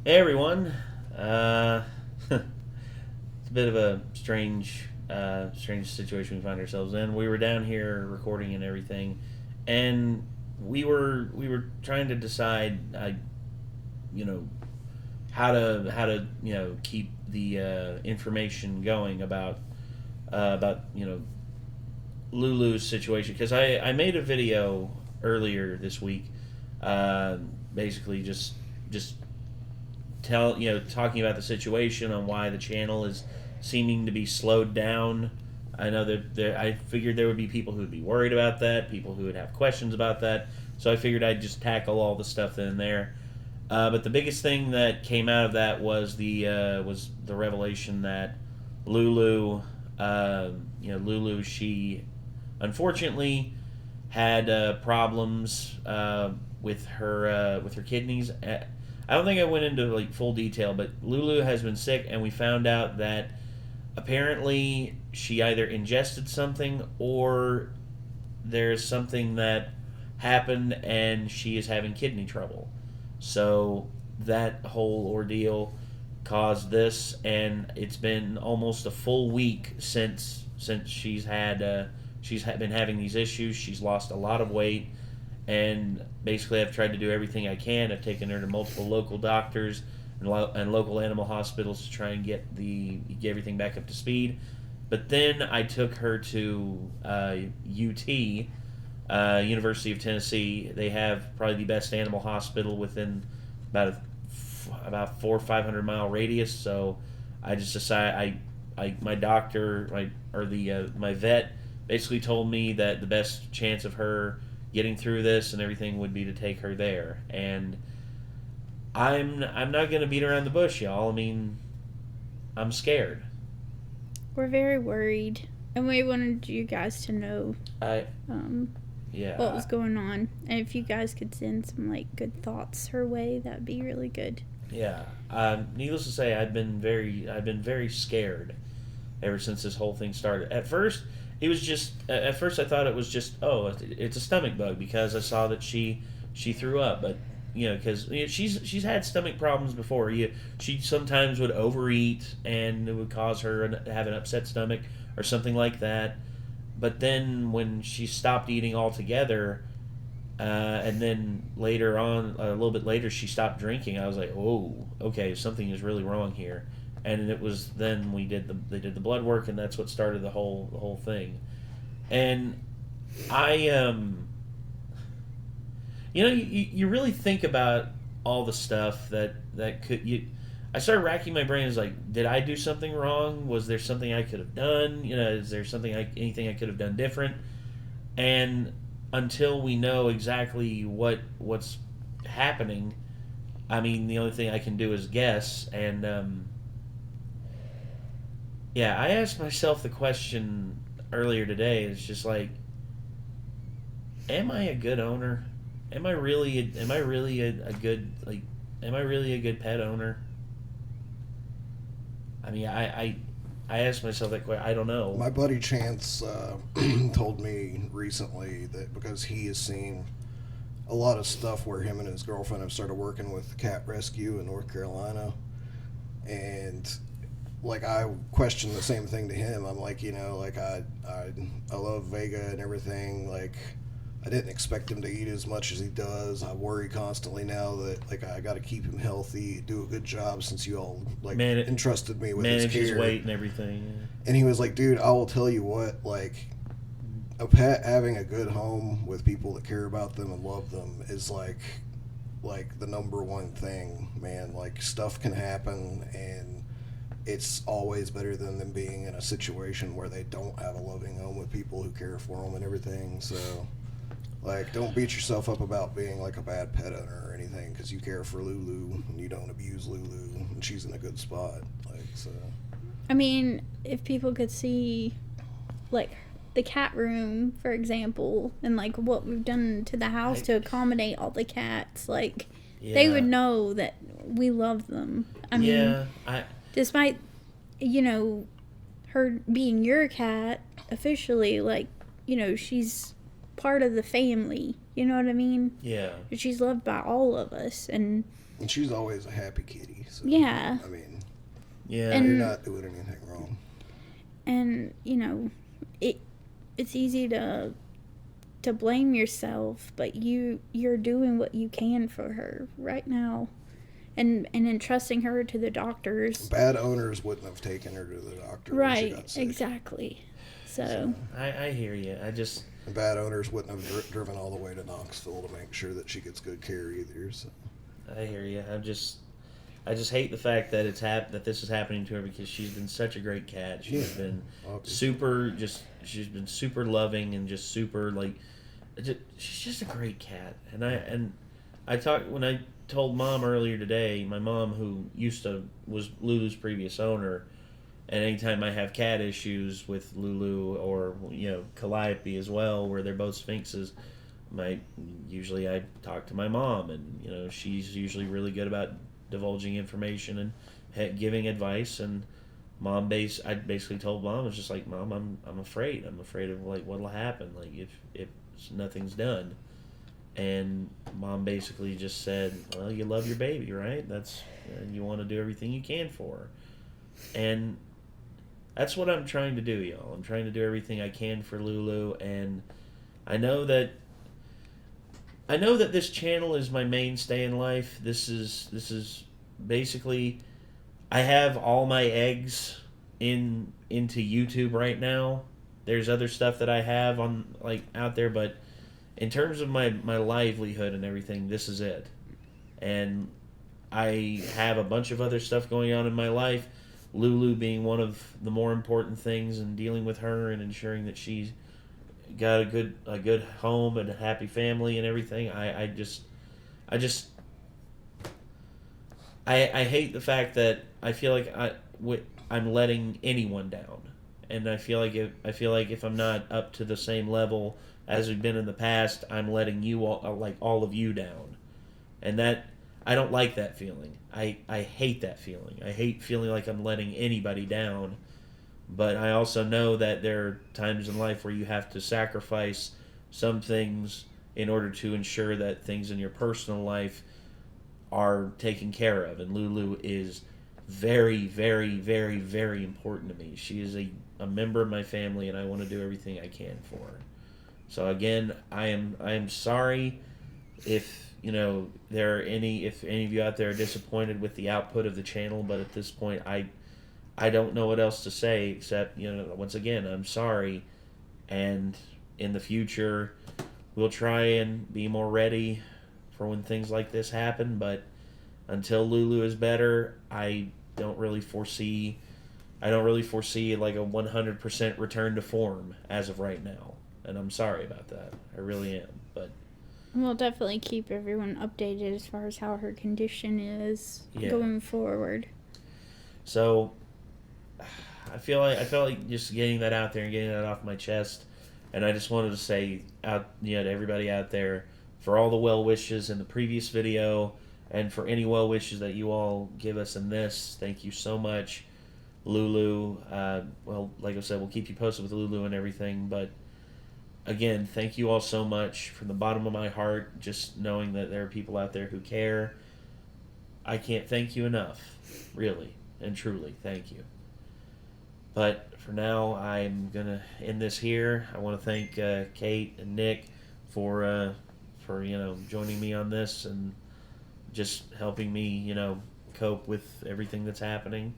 Hey everyone. It's a bit of a strange situation we find ourselves in. We were down here recording and everything, and we were trying to decide, you know, how to keep the information going about Lulu's situation, because I made a video earlier this week, uh, basically just talking about the situation on why the channel is seeming to be slowed down. I know that I figured there would be people who would be worried about that, people who would have questions about that. So I figured I'd just tackle all the stuff in there. But the biggest thing that came out of that was the revelation that Lulu, Lulu, she unfortunately had problems with her kidneys. I don't think I went into like full detail, but Lulu has been sick, and we found out that apparently she either ingested something or there's something that happened and she is having kidney trouble. So that whole ordeal caused this, and it's been almost a full week since been having these issues. She's lost a lot of weight, and basically I've tried to do everything I can. I've taken her to multiple local doctors and local animal hospitals to try and get everything back up to speed. But then I took her to UT, University of Tennessee. They have probably the best animal hospital within about 400 or 500 mile radius. So I just decided my doctor my vet basically told me that the best chance of her getting through this and everything would be to take her there. And I'm not gonna beat around the bush, y'all. I mean, I'm scared. We're very worried, and we wanted you guys to know I what yeah was going on. And if you guys could send some good thoughts her way, that'd be really good. yeah. Needless to say, I've been very scared ever since this whole thing started. At first I thought it was just, oh, it's a stomach bug, because I saw that she threw up. But because she's had stomach problems before. She sometimes would overeat, and it would cause her to have an upset stomach or something like that. But then when she stopped eating altogether, and then later on, a little bit later, she stopped drinking. I was like, oh, okay, something is really wrong here. And it was then they did the blood work, and that's what started the whole thing. And I you really think about all the stuff that could you. I started racking my brain. As like, did I do something wrong? Was there something I could have done? Is there anything I could have done different? And until we know exactly what's happening, I mean, the only thing I can do is guess. And yeah, I asked myself the question earlier today. It's just like, am I a good owner? Am I really a good pet owner? I mean, I asked myself that question. I don't know. My buddy Chance told me recently that because he has seen a lot of stuff where him and his girlfriend have started working with cat rescue in North Carolina, and like I questioned the same thing to him. I'm like, I love Vega and everything. Like, I didn't expect him to eat as much as he does. I worry constantly now that I got to keep him healthy, do a good job since you all entrusted me with his manage care. his weight and everything. And he was like, dude, I will tell you what, a pet having a good home with people that care about them and love them is like the number one thing, man. Like, stuff can happen, and it's always better than them being in a situation where they don't have a loving home with people who care for them and everything. So, don't beat yourself up about being a bad pet owner or anything, because you care for Lulu and you don't abuse Lulu, and she's in a good spot. So. I mean, if people could see, the cat room, for example, and what we've done to the house to accommodate all the cats, they would know that we love them. I mean, despite her being your cat officially, she's part of the family. You know what I mean? Yeah. She's loved by all of us, and And she's always a happy kitty. So, Yeah. I mean, Yeah. And- you're not doing anything wrong. And, you know, it's easy to blame yourself, but you're doing what you can for her right now. And entrusting her to the doctors. Bad owners wouldn't have taken her to the doctor when she Right, got sick. Exactly. So I hear you. And bad owners wouldn't have driven all the way to Knoxville to make sure that she gets good care either. So. I hear you. I just hate the fact that that this is happening to her, because she's been such a great cat. She's been she's been super loving and just super she's just a great cat. And I talked when I told Mom earlier today, my mom, who was Lulu's previous owner, and anytime I have cat issues with Lulu or Calliope as well, where they're both Sphinxes, usually I talk to my mom, and she's usually really good about divulging information and giving advice. And I basically told Mom, I was just like, Mom, I'm afraid of what'll happen if nothing's done. And Mom basically just said, well, you love your baby, right? You want to do everything you can for her. And that's what I'm trying to do, y'all. I'm trying to do everything I can for Lulu, and I know that this channel is my mainstay in life. This is basically, I have all my eggs into YouTube right now. There's other stuff that I have on out there, but in terms of my livelihood and everything, this is it. And I have a bunch of other stuff going on in my life, Lulu being one of the more important things, and dealing with her and ensuring that she's got a good home and a happy family and everything. I hate the fact that I feel like I'm letting anyone down, and I feel like if I'm not up to the same level as we've been in the past, I'm letting you all of you down, and that I don't like that feeling. I hate that feeling. I hate feeling like I'm letting anybody down. But I also know that there are times in life where you have to sacrifice some things in order to ensure that things in your personal life are taken care of. And Lulu is very, very, very, very important to me. She is a member of my family, and I want to do everything I can for her. So again, I am sorry if if any of you out there are disappointed with the output of the channel, but at this point I don't know what else to say except, once again, I'm sorry, and in the future we'll try and be more ready for when things like this happen. But until Lulu is better, I don't really foresee like a 100% return to form as of right now. And I'm sorry about that. I really am. But we'll definitely keep everyone updated as far as how her condition is going forward. So I felt like just getting that out there and getting that off my chest. And I just wanted to say to everybody out there, for all the well wishes in the previous video, and for any well wishes that you all give us in this, thank you so much. Lulu, well, like I said, we'll keep you posted with Lulu and everything, but again, thank you all so much from the bottom of my heart, just knowing that there are people out there who care. I can't thank you enough, really and truly. Thank you. But for now, I'm going to end this here. I want to thank Kate and Nick for joining me on this and just helping me, cope with everything that's happening,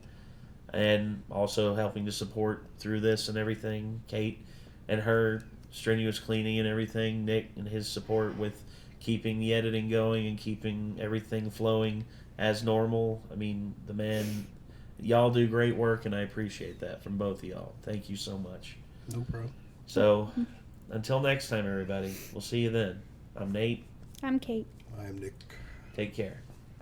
and also helping to support through this and everything. Kate and her strenuous cleaning and everything, Nick and his support with keeping the editing going and keeping everything flowing as normal. I mean, the man, y'all do great work, and I appreciate that from both of y'all. Thank you so much. No problem. So, until next time, everybody, we'll see you then. I'm Nate. I'm Kate. I'm Nick. Take care.